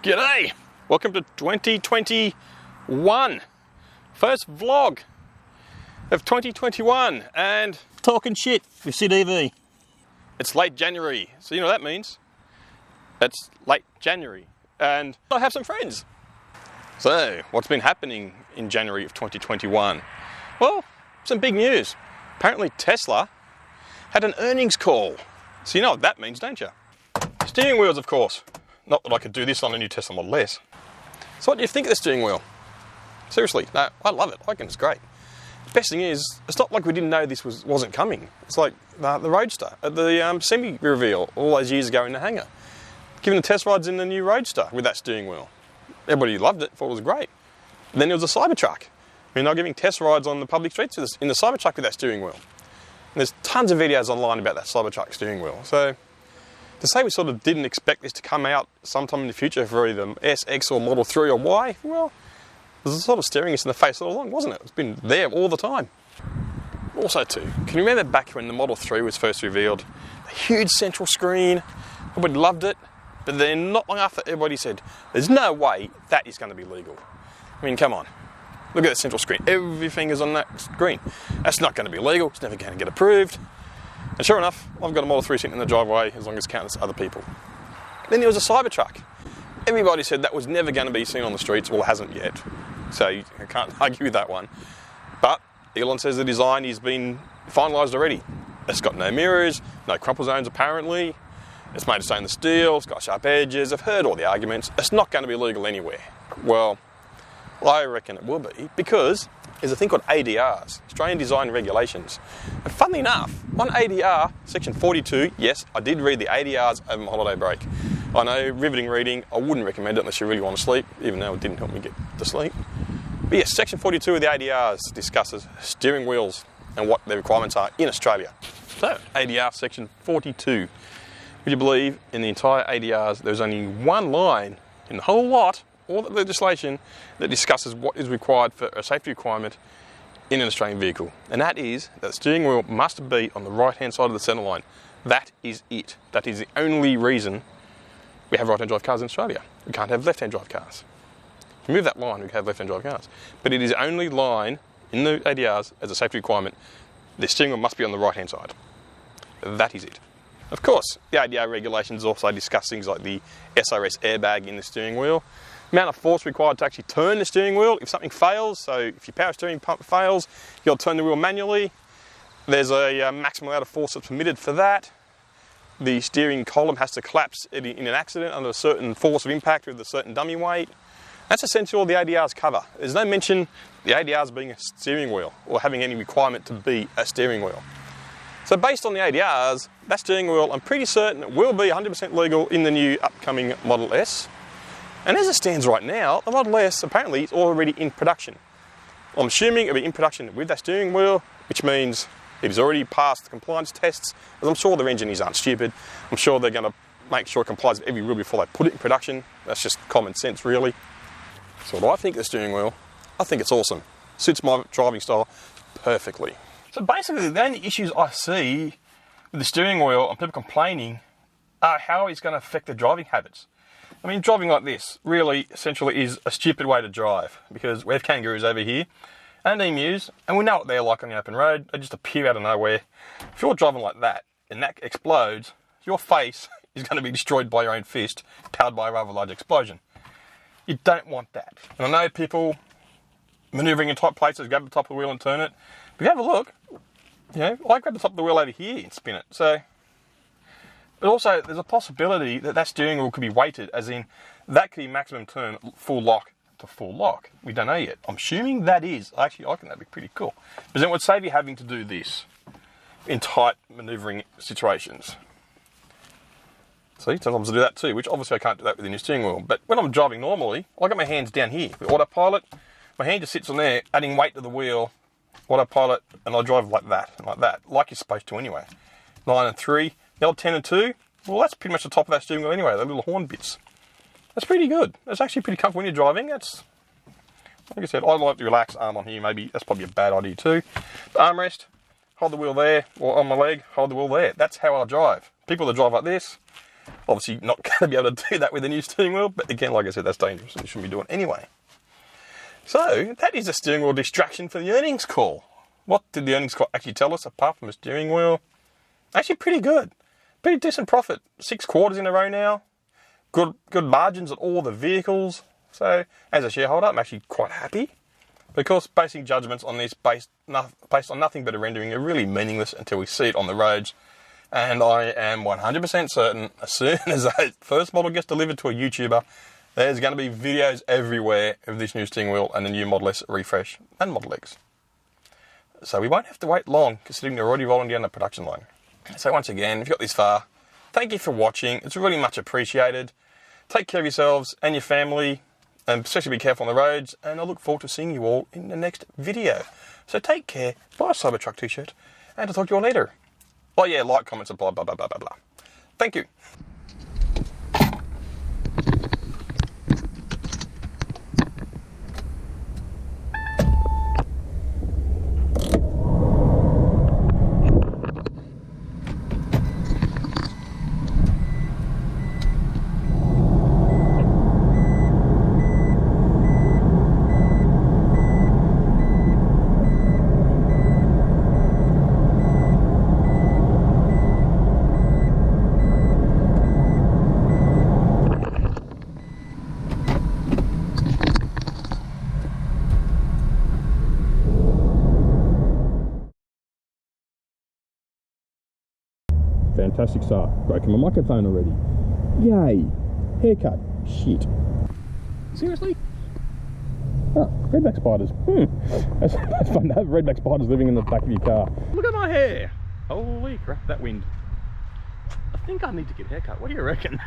G'day! Welcome to 2021. First vlog of 2021 and Talking shit with CDV. it's late January. So you know what that means? It's late January and I have some friends. So what's been happening in January of 2021? Well, some big news. Apparently Tesla had an earnings call. So you know what that means, don't you? Steering wheels, of course. Not that I could do this on a new Tesla Model S. So what do you think of the steering wheel? Seriously, no, I love it. I reckon it's great. The best thing is, it's not like we didn't know this wasn't coming. It's like the Roadster at the Semi reveal all those years ago in the hangar. Giving the test rides in the new Roadster with that steering wheel. Everybody loved it, thought it was great. And then there was a Cybertruck. I mean, they're giving test rides on the public streets in the Cybertruck with that steering wheel. And there's tons of videos online about that Cybertruck steering wheel. So to say we sort of didn't expect this to come out sometime in the future for either S, X or Model 3 or Y, well, it was sort of staring us in the face all along, wasn't it? It's been there all the time. Also too, can you remember back when the Model 3 was first revealed? The huge central screen, everybody loved it, but then not long after everybody said, there's no way that is going to be legal. I mean, come on. Look at that central screen. Everything is on that screen. That's not going to be legal. It's never going to get approved. And sure enough, I've got a Model 3 sitting in the driveway as long as it counts other people. Then there was a Cybertruck. Everybody said that was never going to be seen on the streets. Well, it hasn't yet. So I can't argue with that one. But Elon says the design has been finalised already. It's got no mirrors, no crumple zones apparently. It's made of stainless steel, it's got sharp edges. I've heard all the arguments. It's not going to be legal anywhere. Well, I reckon it will be because there's a thing called ADRs, Australian Design Regulations. And funnily enough, on ADR, section 42, yes, I did read the ADRs over my holiday break. I know, riveting reading, I wouldn't recommend it unless you really want to sleep, even though it didn't help me get to sleep. But yes, section 42 of the ADRs discusses steering wheels and what their requirements are in Australia. So, ADR section 42. Would you believe in the entire ADRs there's only one line in the whole lot, all the legislation, that discusses what is required for a safety requirement in an Australian vehicle. And that is that the steering wheel must be on the right-hand side of the centre line. That is it. That is the only reason we have right-hand drive cars in Australia. We can't have left-hand drive cars. Remove that line, we can have left-hand drive cars. But it is the only line in the ADRs as a safety requirement. The steering wheel must be on the right-hand side. That is it. Of course, the ADR regulations also discuss things like the SRS airbag in the steering wheel, amount of force required to actually turn the steering wheel if something fails. So if your power steering pump fails, you'll turn the wheel manually. There's a maximum amount of force that's permitted for that. The steering column has to collapse in an accident under a certain force of impact with a certain dummy weight. That's essentially all the ADRs cover. There's no mention the ADRs being a steering wheel or having any requirement to be a steering wheel. So based on the ADRs, that steering wheel, I'm pretty certain, will be 100% legal in the new upcoming Model S. And as it stands right now, the Model S apparently is already in production. I'm assuming it'll be in production with that steering wheel, which means it has already passed the compliance tests, because I'm sure their engineers aren't stupid. I'm sure they're going to make sure it complies with every rule before they put it in production. That's just common sense, really. So what do I think of the steering wheel? I think it's awesome. Suits my driving style perfectly. So basically, the only issues I see with the steering wheel and people complaining are how it's going to affect their driving habits. I mean, driving like this really essentially is a stupid way to drive because we have kangaroos over here and emus, and we know what they're like on the open road. They just appear out of nowhere. If you're driving like that and that explodes, your face is going to be destroyed by your own fist, powered by a rather large explosion. You don't want that. And I know people manoeuvring in tight places, grab the top of the wheel and turn it. But if you have a look, you know, I grab the top of the wheel over here and spin it. So, but also there's a possibility that that steering wheel could be weighted, as in that could be maximum turn full lock to full lock. We don't know yet. I'm assuming that is. Actually, I think that'd be pretty cool. Because then it would save you having to do this in tight manoeuvring situations. See, sometimes I do that too, which obviously I can't do that with the new steering wheel. But when I'm driving normally, I got my hands down here with autopilot. My hand just sits on there, adding weight to the wheel, autopilot, and I drive like that, like you're supposed to anyway. 9 and 3, the old 10 and 2, well, that's pretty much the top of that steering wheel anyway, the little horn bits. That's pretty good. That's actually pretty comfortable when you're driving. That's, like I said, I like the relaxed arm on here, maybe that's probably a bad idea too. The armrest, hold the wheel there, or on my leg, hold the wheel there. That's how I drive. People that drive like this, Obviously not going to be able to do that with the new steering wheel, but again, like I said, that's dangerous and you shouldn't be doing it anyway. So, that is a steering wheel distraction for the earnings call. What did the earnings call actually tell us apart from a steering wheel? Actually pretty good. Pretty decent profit. 6 quarters in a row now. Good margins at all the vehicles. So, as a shareholder, I'm actually quite happy, because basing judgments on this based on nothing but a rendering are really meaningless until we see it on the roads. And I am 100% certain, as soon as that first model gets delivered to a YouTuber, there's going to be videos everywhere of this new steering wheel and the new Model S refresh and Model X. So we won't have to wait long, considering they're already rolling down the production line. So once again, if you got this far, thank you for watching. It's really much appreciated. Take care of yourselves and your family, and especially be careful on the roads, and I look forward to seeing you all in the next video. So take care, buy a Cybertruck t-shirt, and I'll talk to you all later. Oh yeah, like, comment, supply, blah, blah, blah, blah, blah. Thank you. Fantastic start. Broken my microphone already. Yay. Haircut. Shit. Seriously? Oh, redback spiders. That's fun to have redback spiders living in the back of your car. Look at my hair. Holy crap, that wind. I think I need to get a haircut. What do you reckon?